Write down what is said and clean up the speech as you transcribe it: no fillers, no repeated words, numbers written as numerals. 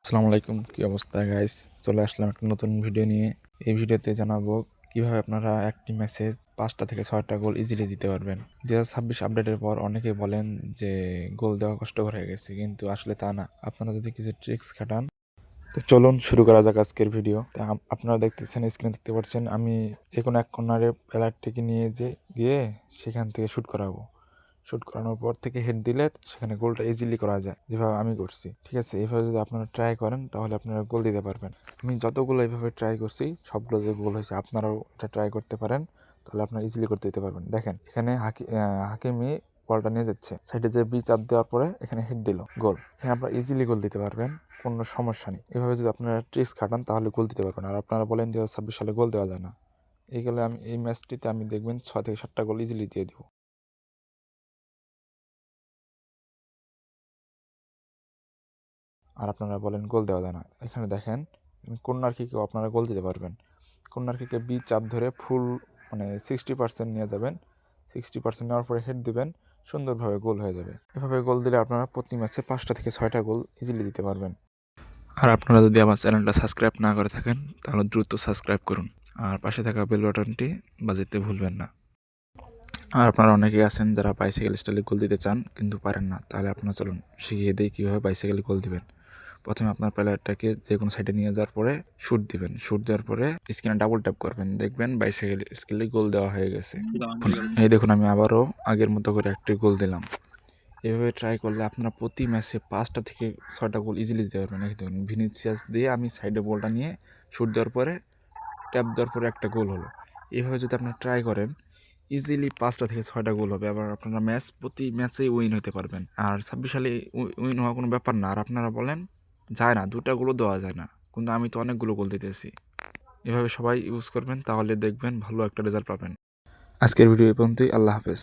আসসালামু আলাইকুম, কি অবস্থা গাইস? চলে আসলাম একটা নতুন ভিডিও নিয়ে। এই ভিডিওতে জানাবো কিভাবে আপনারা একটি ম্যাচে 5টা থেকে 6টা গোল ইজিলি দিতে পারবেন। 2026 আপডেটের পর অনেকে বলেন যে গোল দেওয়া কষ্টকর হয়ে গেছে, কিন্তু আসলে তা না। আপনারা যদি কিছু ট্রিক্স খাটান, তো চলুন শুরু করা যাক আজকের ভিডিও। আপনারা দেখতেছেন, স্ক্রিনে দেখতে পাচ্ছেন, আমি কোনো এক কর্নারে প্লেয়ারটিকে নিয়ে গিয়ে সেখান থেকে শুট করাবো। শুট করানোর পর থেকে হেড দিলে সেখানে গোলটা ইজিলি করা যায়, যেভাবে আমি করছি। ঠিক আছে, এইভাবে যদি আপনারা ট্রাই করেন তাহলে আপনারা গোল দিতে পারবেন। আমি যতগুলো এইভাবে ট্রাই করছি সবগুলো যে গোল হয়েছে, আপনারাও এটা ট্রাই করতে পারেন, তাহলে আপনারা ইজিলি করতে দিতে পারবেন। দেখেন, এখানে হাকিমি বলটা নিয়ে যাচ্ছে, সাইডে যে বি চাপ দেওয়ার পরে এখানে হিট দিল, গোল। এখানে আপনারা ইজিলি গোল দিতে পারবেন, কোনো সমস্যা নেই। এভাবে যদি আপনারা ট্রিক্স খাটান তাহলে গোল দিতে পারবেন। আর আপনারা বলেন 2026 সালে গোল দেওয়া যায় না, এইগুলো এই ম্যাচটিতে আমি দেখবেন 6 থেকে 7টা গোল ইজিলি দিয়ে দিব। আর আপনারা বলেন গোল দেওয়া যায় না, এখানে দেখেন কর্নার কিকেও আপনারা গোল দিতে পারবেন। কর্নার কিকে বি চাপ ধরে ফুল 60% নিয়ে যাবেন, 60% নেওয়ার পরে হেড দিবেন, সুন্দরভাবে গোল হয়ে যাবে। এভাবে গোল দিলে আপনারা প্রতি ম্যাচে 5টা থেকে 6টা গোল ইজিলি দিতে পারবেন। আর আপনারা যদি আমার চ্যানেলটা সাবস্ক্রাইব না করে থাকেন তাহলে দ্রুত সাবস্ক্রাইব করুন, আর পাশে থাকা বেল বাটনটি বাজাতে ভুলবেন না। আর আপনারা অনেকেই আছেন যারা বাইসাইকেল স্টাইলে গোল দিতে চান কিন্তু পারেন না, তাহলে আপনারা চলুন শিখিয়ে দিই কীভাবে বাইসাইকেলে গোল দিবেন। প্রথমে আপনার প্লেয়ারটাকে যে কোনো সাইডে নিয়ে যাওয়ার পরে শুট দিবেন। শুট দেওয়ার পরে স্ক্রিনে ডাবল ট্যাপ করবেন, দেখবেন বাইসাইকেল স্কিলে গোল দেওয়া হয়ে গেছে। এই দেখুন, আমি আবারও আগের মতো করে একটি গোল দিলাম। এভাবে ট্রাই করলে আপনারা প্রতি ম্যাচে 5টা থেকে 6টা গোল ইজিলি দিতে পারবেন। এই দেখুন, ভিনিসিয়াস দিয়ে আমি সাইডে বলটা নিয়ে শুট দেওয়ার পরে ট্যাপ দেওয়ার পরে একটা গোল হলো। এভাবে যদি আপনারা ট্রাই করেন ইজিলি 5টা থেকে 6টা গোল হবে। আবার আপনারা প্রতি ম্যাচেই উইন হতে পারবেন। আর 26 সালে উইন হওয়া কোনো ব্যাপার না। আর আপনারা বলেন যায় না, 2টা গোলও দেওয়া যায় না, কিন্তু আমি তো অনেকগুলো গোল দিতেছি। এভাবে সবাই ইউজ করবেন, তাহলে দেখবেন ভালো একটা রেজাল্ট পাবেন। আজকের ভিডিও এই পর্যন্তই। আল্লাহ হাফেজ।